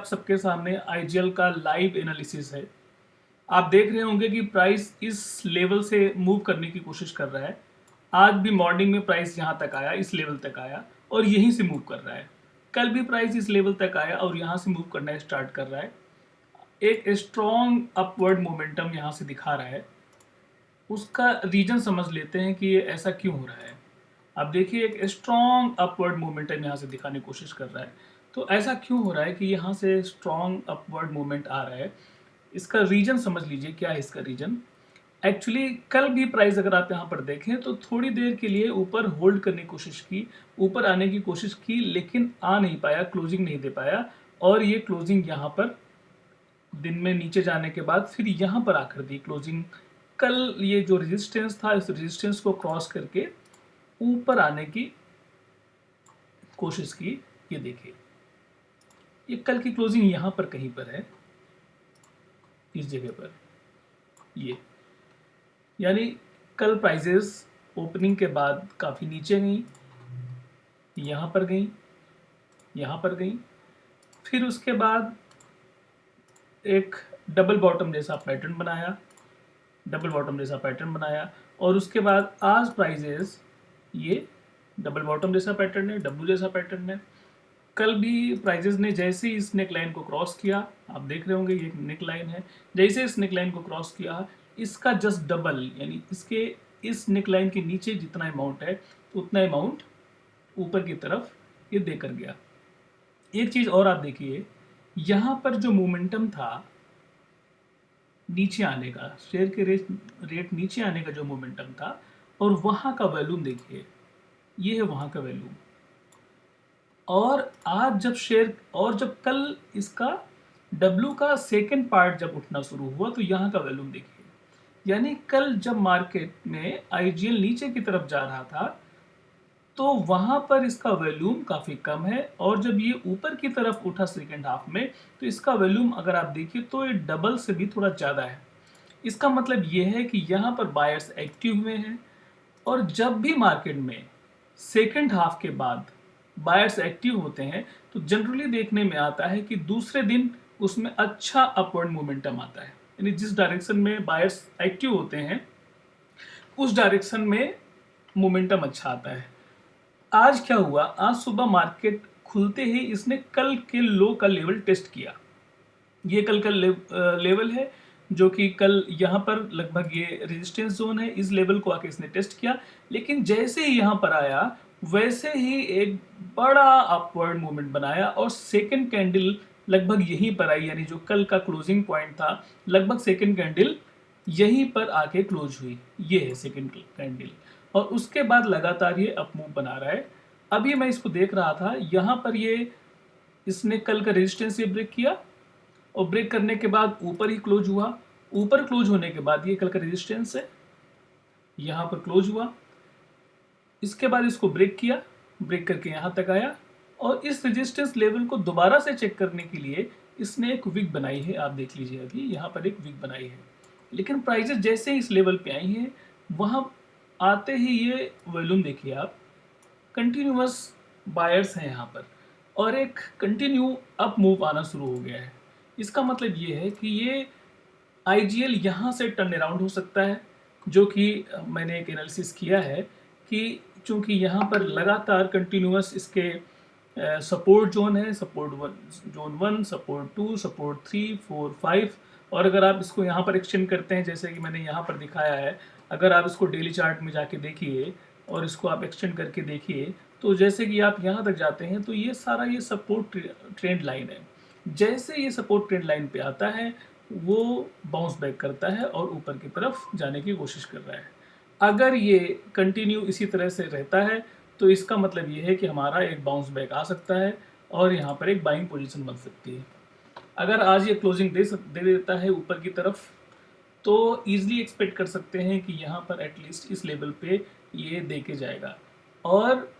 आप सबके सामने आईजीएल का लाइव एनालिसिस है। आप देख रहे होंगे कि प्राइस इस लेवल से मूव करने की कोशिश कर रहा है। आज भी मॉर्निंग में प्राइस यहाँ तक आया, इस लेवल तक आया और यहीं से मूव कर रहा है। कल भी प्राइस इस लेवल तक आया और यहाँ से मूव करना स्टार्ट कर रहा है। एक स्ट्रॉन्ग अपवर्ड मोमेंटम यहाँ से दिखा रहा है। उसका रीजन समझ लेते हैं कि ये ऐसा क्यों हो रहा है। अब देखिए, एक स्ट्रॉन्ग अपवर्ड मोमेंटम यहाँ से दिखाने की कोशिश कर रहा है। तो ऐसा क्यों हो रहा है कि यहाँ से स्ट्रॉन्ग अपवर्ड मूवमेंट आ रहा है? इसका रीजन समझ लीजिए, क्या है इसका रीजन। एक्चुअली कल भी प्राइस अगर आप यहाँ पर देखें तो थोड़ी देर के लिए ऊपर होल्ड करने की कोशिश की, ऊपर आने की कोशिश की, लेकिन आ नहीं पाया, क्लोजिंग नहीं दे पाया। और ये क्लोजिंग यहाँ पर दिन में नीचे जाने के बाद फिर यहाँ पर आकर दी क्लोजिंग। कल ये जो रेजिस्टेंस था, इस रेजिस्टेंस को क्रॉस करके ऊपर आने की कोशिश की। ये देखिए, ये कल की क्लोजिंग यहाँ पर कहीं पर है, इस जगह पर। ये यानी कल प्राइजेस ओपनिंग के बाद काफ़ी नीचे गई, यहाँ पर गई, यहाँ पर गई, फिर उसके बाद एक डबल बॉटम जैसा पैटर्न बनाया, डबल बॉटम जैसा पैटर्न बनाया। और उसके बाद आज प्राइजेस ये डबल बॉटम जैसा पैटर्न है, डब्ल्यू जैसा पैटर्न है। कल भी प्राइजेस ने जैसे ही इस नेक लाइन को क्रॉस किया, आप देख रहे होंगे ये नेक लाइन है, जैसे इस नेक लाइन को क्रॉस किया, इसका जस्ट डबल, यानी इसके इस नेक लाइन के नीचे जितना अमाउंट है उतना अमाउंट ऊपर की तरफ ये देकर गया। एक चीज़ और आप देखिए, यहाँ पर जो मोमेंटम था नीचे आने का, शेयर के रेट नीचे आने का जो मोमेंटम था, और वहाँ का वैल्यूम देखिए, ये है वहाँ का वैल्यूम। और आज जब शेयर, और जब कल इसका W का सेकेंड पार्ट जब उठना शुरू हुआ तो यहाँ का वैल्यूम देखिए। यानी कल जब मार्केट में आईजीएल नीचे की तरफ जा रहा था तो वहाँ पर इसका वैल्यूम काफ़ी कम है, और जब ये ऊपर की तरफ उठा सेकेंड हाफ में तो इसका वैल्यूम अगर आप देखिए तो ये डबल से भी थोड़ा ज़्यादा है। इसका मतलब ये है कि यहाँ पर बायर्स एक्टिव हुए हैं, और जब भी मार्केट में सेकेंड हाफ के बाद बायर्स एक्टिव होते हैं तो जनरली देखने में आता है कि दूसरे दिन उसमें अच्छा अपवर्ड मोमेंटम आता है। यानी जिस डायरेक्शन में बायर्स एक्टिव होते हैं उस डायरेक्शन में मोमेंटम अच्छा आता है। आज क्या हुआ, आज सुबह मार्केट खुलते ही इसने कल के लो का लेवल टेस्ट किया। ये कल का लेवल है जो कि कल यहाँ पर लगभग ये रेजिस्टेंस जोन है, इस लेवल को आके इसने टेस्ट किया। लेकिन जैसे ही यहाँ पर आया वैसे ही एक बड़ा अपवर्ड मूवमेंट बनाया और सेकंड कैंडल लगभग यहीं पर आई, यानी जो कल का क्लोजिंग पॉइंट था लगभग सेकंड कैंडल यहीं पर आके क्लोज हुई। ये है सेकंड कैंडल, और उसके बाद लगातार ये अप मूव बना रहा है। अभी मैं इसको देख रहा था, यहाँ पर ये इसने कल का रेजिस्टेंस ये ब्रेक किया, और ब्रेक करने के बाद ऊपर ही क्लोज हुआ। ऊपर क्लोज होने के बाद ये कल का रेजिस्टेंस है, यहाँ पर क्लोज हुआ। इसके बाद इसको ब्रेक किया, ब्रेक करके यहाँ तक आया, और इस रेजिस्टेंस लेवल को दोबारा से चेक करने के लिए इसने एक विक बनाई है। आप देख लीजिए, अभी यहाँ पर एक विक बनाई है। लेकिन प्राइजेस जैसे इस लेवल पे आई हैं वहाँ आते ही ये वॉल्यूम देखिए आप, कंटिन्यूअस बायर्स हैं यहाँ पर, और एक कंटिन्यू अप मूव आना शुरू हो गया है। इसका मतलब ये है कि ये आईजीएल यहाँ से टर्न अराउंड हो सकता है, जो कि मैंने एक एनालिसिस किया है कि चूंकि यहाँ पर लगातार कंटिन्यूअस इसके सपोर्ट जोन है, सपोर्ट जोन 1, सपोर्ट 2, सपोर्ट 3, 4, 5, और अगर आप इसको यहाँ पर एक्सटेंड करते हैं जैसे कि मैंने यहाँ पर दिखाया है, अगर आप इसको डेली चार्ट में जाके देखिए और इसको आप एक्सटेंड करके देखिए तो जैसे कि आप यहाँ तक जाते हैं तो ये सारा ये सपोर्ट ट्रेंड लाइन है। जैसे ये सपोर्ट ट्रेंड लाइन पे आता है वो बाउंस बैक करता है और ऊपर की तरफ जाने की कोशिश कर रहा है। अगर ये कंटिन्यू इसी तरह से रहता है तो इसका मतलब ये है कि हमारा एक बाउंस बैक आ सकता है और यहाँ पर एक बाइंग पोजीशन बन सकती है। अगर आज ये क्लोजिंग दे देता है ऊपर की तरफ तो ईजिली एक्सपेक्ट कर सकते हैं कि यहाँ पर एटलीस्ट इस लेवल पे ये दे के जाएगा, और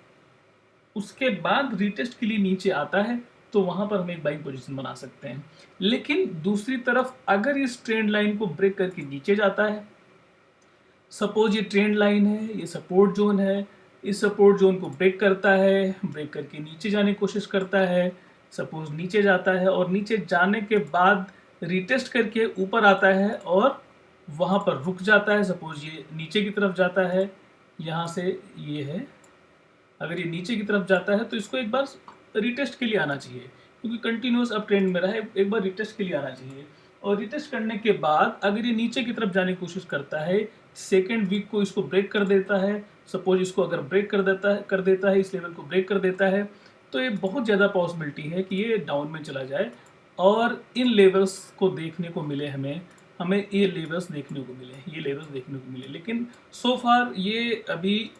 उसके बाद रीटेस्ट के लिए नीचे आता है तो वहाँ पर हम एक बाइंग पोजीशन बना सकते हैं। लेकिन दूसरी तरफ अगर इस ट्रेंड लाइन को ब्रेक करके नीचे जाता है, सपोज ये ट्रेंड लाइन है, ये सपोर्ट जोन है, इस सपोर्ट जोन को ब्रेक करता है, ब्रेक करके नीचे जाने की कोशिश करता है, सपोज नीचे जाता है और नीचे जाने के बाद रीटेस्ट करके ऊपर आता है और वहाँ पर रुक जाता है, सपोज ये नीचे की तरफ जाता है, यहाँ से ये है, अगर ये नीचे की तरफ जाता है तो इसको एक बार रीटेस्ट के लिए आना चाहिए, क्योंकि कंटिन्यूस अप ट्रेंड में रहा है, एक बार रीटेस्ट के लिए आना चाहिए। और रीटेस्ट करने के बाद अगर ये नीचे की तरफ जाने की कोशिश करता है, सेकेंड वीक को इसको ब्रेक कर देता है, सपोज इसको अगर ब्रेक कर देता है, इस लेवल को ब्रेक कर देता है, तो ये बहुत ज़्यादा पॉसिबिलिटी है कि ये डाउन में चला जाए और इन लेवल्स को देखने को मिले, हमें ये लेवल्स देखने को मिले, ये लेवल्स देखने को मिले। लेकिन सो फार ये अभी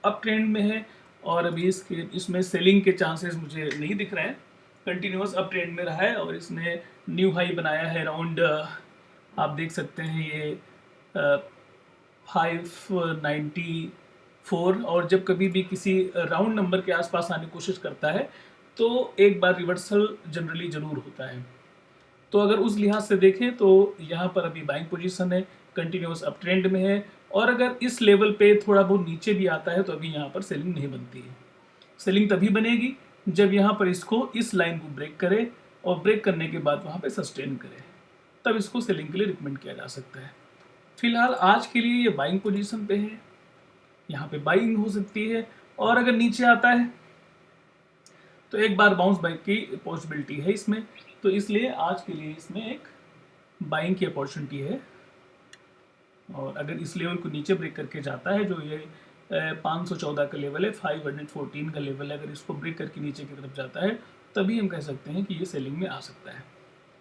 अप ट्रेंड में है और अभी इसमें सेलिंग के चांसेस मुझे नहीं दिख रहे हैं। कंटिन्यूस अप ट्रेंड में रहा है और इसने न्यू हाई बनाया है अराउंड, आप देख सकते हैं ये 594, और जब कभी भी किसी राउंड नंबर के आसपास आने की कोशिश करता है तो एक बार रिवर्सल जनरली ज़रूर होता है। तो अगर उस लिहाज से देखें तो यहाँ पर अभी बाइंग पोजीशन है, कंटिन्यूस अप ट्रेंड में है, और अगर इस लेवल पे थोड़ा बहुत नीचे भी आता है तो अभी यहाँ पर सेलिंग नहीं बनती है। सेलिंग तभी बनेगी जब यहाँ पर इसको इस लाइन को ब्रेक करे और ब्रेक करने के बाद वहाँ पे सस्टेन करे, तब इसको सेलिंग के लिए रिकमेंड किया जा सकता है। फिलहाल आज के लिए ये बाइंग पोजीशन पे है, यहाँ पे बाइंग हो सकती है, और अगर नीचे आता है तो एक बार बाउंस बैक की पॉसिबिलिटी है इसमें, तो इसलिए आज के लिए इसमें एक बाइंग की अपॉर्चुनिटी है। और अगर इस लेवल को नीचे ब्रेक करके जाता है, जो ये 514 का लेवल है, 514 का लेवल है, अगर इसको ब्रेक करके नीचे की तरफ जाता है तभी हम कह सकते हैं कि ये सेलिंग में आ सकता है।